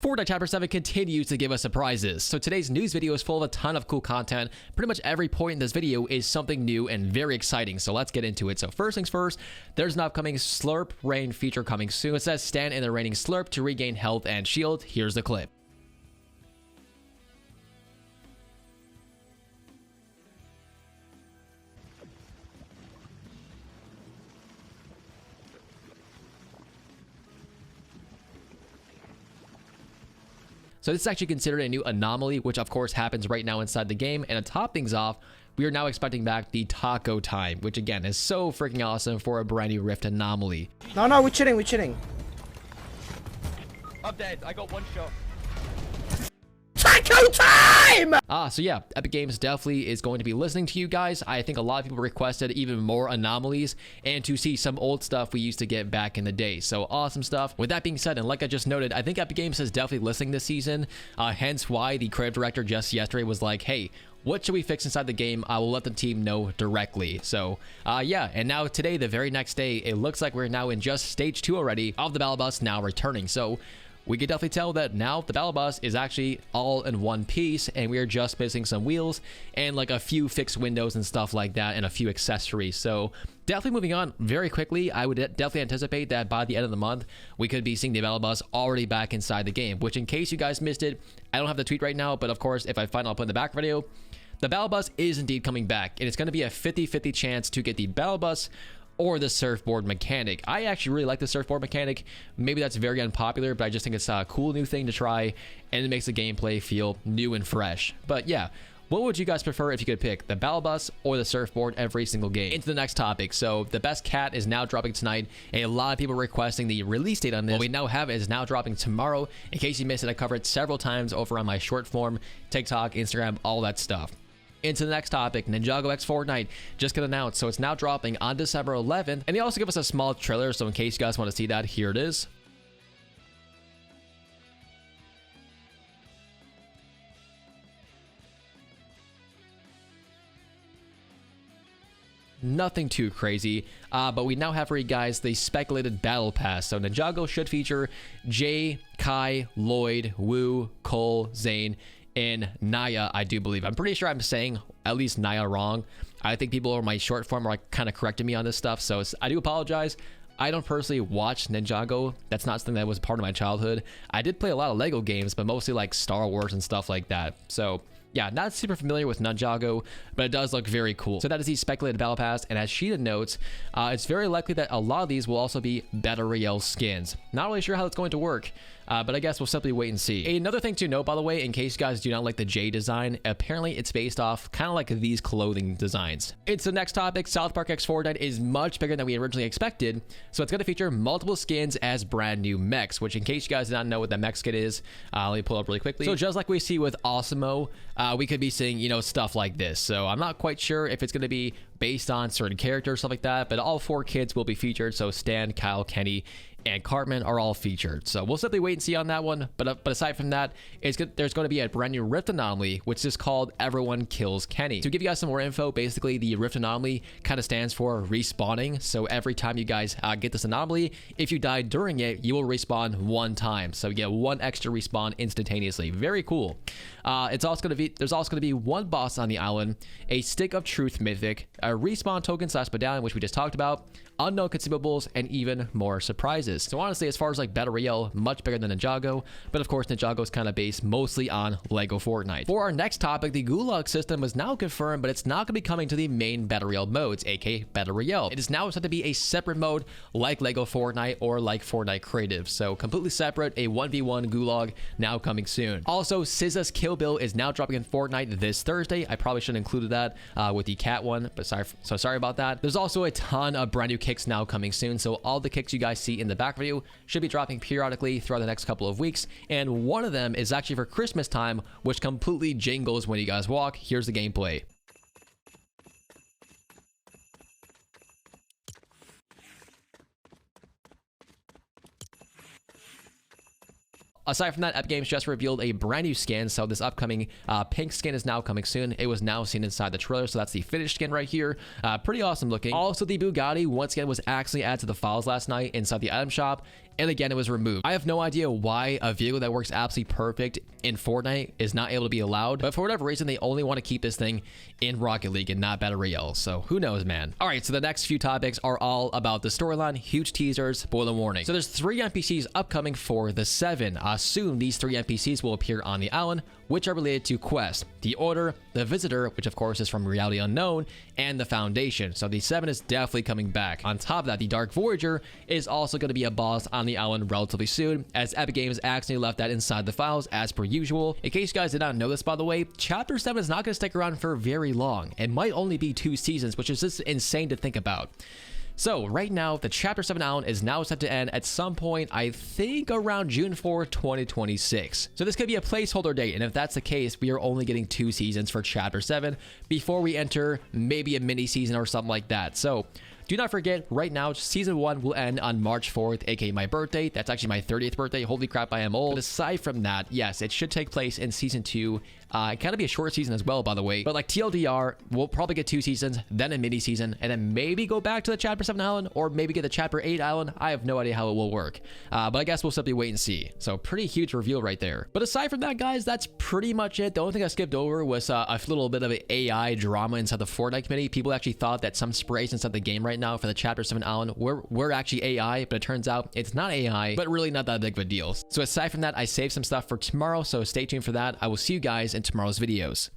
Fortnite Chapter 7 continues to give us surprises, so today's news video is full of a ton of cool content. Pretty much every point in this video is something new and very exciting, so let's get into it. So first things first, there's an upcoming Slurp Rain feature coming soon. It says stand in the raining slurp to regain health and shield. Here's the clip. So this is actually considered a new anomaly, which of course happens right now inside the game. And to top things off, we are now expecting back the taco time, which again is so freaking awesome for a brand new Rift anomaly. No, we're chilling. I'm dead. I got one shot. Taco time! So yeah, Epic Games definitely is going to be listening to you guys. I think a lot of people requested even more anomalies and to see some old stuff we used to get back in the day. So awesome stuff. With that being said, and like I just noted, I think Epic Games is definitely listening this season. Hence why the creative director just yesterday was like, hey, what should we fix inside the game? I will let the team know directly. So yeah, and now today, the very next day, it looks like we're now in just stage 2 already of the battle bus now returning. So we could definitely tell that now the battle bus is actually all in one piece, and we are just missing some wheels and like a few fixed windows and stuff like that and a few accessories. So definitely moving on very quickly. I would definitely anticipate that by the end of the month, we could be seeing the battle bus already back inside the game, which in case you guys missed it, I don't have the tweet right now, but of course, if I find it, I'll put in the back video. The battle bus is indeed coming back, and it's going to be a 50-50 chance to get the battle bus or the surfboard mechanic. I actually really like the surfboard mechanic. Maybe that's very unpopular, but I just think it's a cool new thing to try, and it makes the gameplay feel new and fresh. But yeah, what would you guys prefer if you could pick the battle bus or the surfboard every single game? Into the next topic. So the best cat is now dropping tonight. A lot of people requesting the release date on this. What we now have is now dropping tomorrow. In case you missed it, I covered it several times over on my short form, TikTok, Instagram, all that stuff. Into the next topic, Ninjago X Fortnite just got announced, so it's now dropping on December 11th, and they also give us a small trailer, so in case you guys want to see that, here it is. Nothing too crazy, but we now have for you guys the speculated battle pass. So Ninjago should feature Jay, Kai, Lloyd, Wu, Cole, Zane, and Naya, I do believe. I'm pretty sure I'm saying at least Naya wrong. I think people over my short form are like kind of correcting me on this stuff, so I do apologize. I don't personally watch Ninjago. That's not something that was part of my childhood. I did play a lot of Lego games, but mostly like Star Wars and stuff like that. So yeah, not super familiar with Ninjago, but it does look very cool. So that is the speculated battle pass, and as Sheeta notes, it's very likely that a lot of these will also be Battle Royale skins. Not really sure how it's going to work, but I guess we'll simply wait and see. Another thing to note, by the way, in case you guys do not like the J design, apparently it's based off kind of like these clothing designs. It's the next topic. South Park X Fortnite is much bigger than we originally expected, so it's going to feature multiple skins as brand new mechs, which in case you guys do not know what that mech skin is, let me pull it up really quickly. So just like we see with Osimo, we could be seeing, you know, stuff like this. So I'm not quite sure if it's going to be based on certain characters, stuff like that, but all 4 kids will be featured. So Stan, Kyle, Kenny, and Cartman are all featured. So we'll simply wait and see on that one. But aside from that, there's going to be a brand new Rift anomaly, which is called Everyone Kills Kenny. To give you guys some more info, basically the Rift anomaly kind of stands for respawning. So every time you guys get this anomaly, if you die during it, you will respawn 1 time. So you get 1 extra respawn instantaneously. Very cool. There's also going to be 1 boss on the island, a Stick of Truth mythic, a respawn token / medallion, which we just talked about, unknown consumables, and even more surprises. So honestly, as far as like Battle Royale, much bigger than Ninjago, but of course Ninjago is kind of based mostly on Lego Fortnite. For our next topic, the Gulag system is now confirmed, but it's not going to be coming to the main Battle Royale modes, aka Battle Royale. It is now set to be a separate mode like Lego Fortnite or like Fortnite Creative. So completely separate, a 1v1 Gulag now coming soon. Also, SZA's Kill Bill is now dropping in Fortnite this Thursday. I probably should have included that with the cat one, but sorry about that. There's also a ton of brand new kicks now coming soon, so all the kicks you guys see in the back video should be dropping periodically throughout the next couple of weeks, and one of them is actually for Christmas time, which completely jingles when you guys walk. Here's the gameplay. Aside from that, Epic Games just revealed a brand new skin, so this upcoming pink skin is now coming soon. It was now seen inside the trailer, so that's the finished skin right here. Pretty awesome looking. Also, the Bugatti, once again, was actually added to the files last night inside the item shop, and again, it was removed. I have no idea why a vehicle that works absolutely perfect in Fortnite is not able to be allowed, but for whatever reason, they only want to keep this thing in Rocket League and not Battle Royale. So who knows, man. All right, so the next few topics are all about the storyline, huge teasers, spoiler warning. So there's 3 NPCs upcoming for the 7. Soon these 3 NPCs will appear on the island, which are related to Quest, the Order, the Visitor, which of course is from Reality Unknown, and the Foundation. So the 7 is definitely coming back. On top of that, the Dark Voyager is also going to be a boss on the island relatively soon, as Epic Games accidentally left that inside the files as per usual. In case you guys did not know this, by the way, Chapter 7 is not going to stick around for very long. It might only be 2 seasons, which is just insane to think about. So right now, the Chapter 7 island is now set to end at some point, I think around June 4, 2026. So this could be a placeholder date, and if that's the case, we are only getting 2 seasons for Chapter 7 before we enter maybe a mini season or something like that. So do not forget, right now, Season 1 will end on March 4th, aka my birthday. That's actually my 30th birthday. Holy crap, I am old. But aside from that, yes, it should take place in Season 2. It kind of be a short season as well, by the way. But like TLDR, we'll probably get 2 seasons, then a mini season, and then maybe go back to the Chapter 7 island, or maybe get the Chapter 8 island. I have no idea how it will work. But I guess we'll simply wait and see. So pretty huge reveal right there. But aside from that, guys, that's pretty much it. The only thing I skipped over was a little bit of an AI drama inside the Fortnite community. People actually thought that some sprays inside the game right now for the Chapter 7 island were actually AI, but it turns out it's not AI, but really not that big of a deal. So aside from that, I saved some stuff for tomorrow, so stay tuned for that. I will see you guys in tomorrow's videos.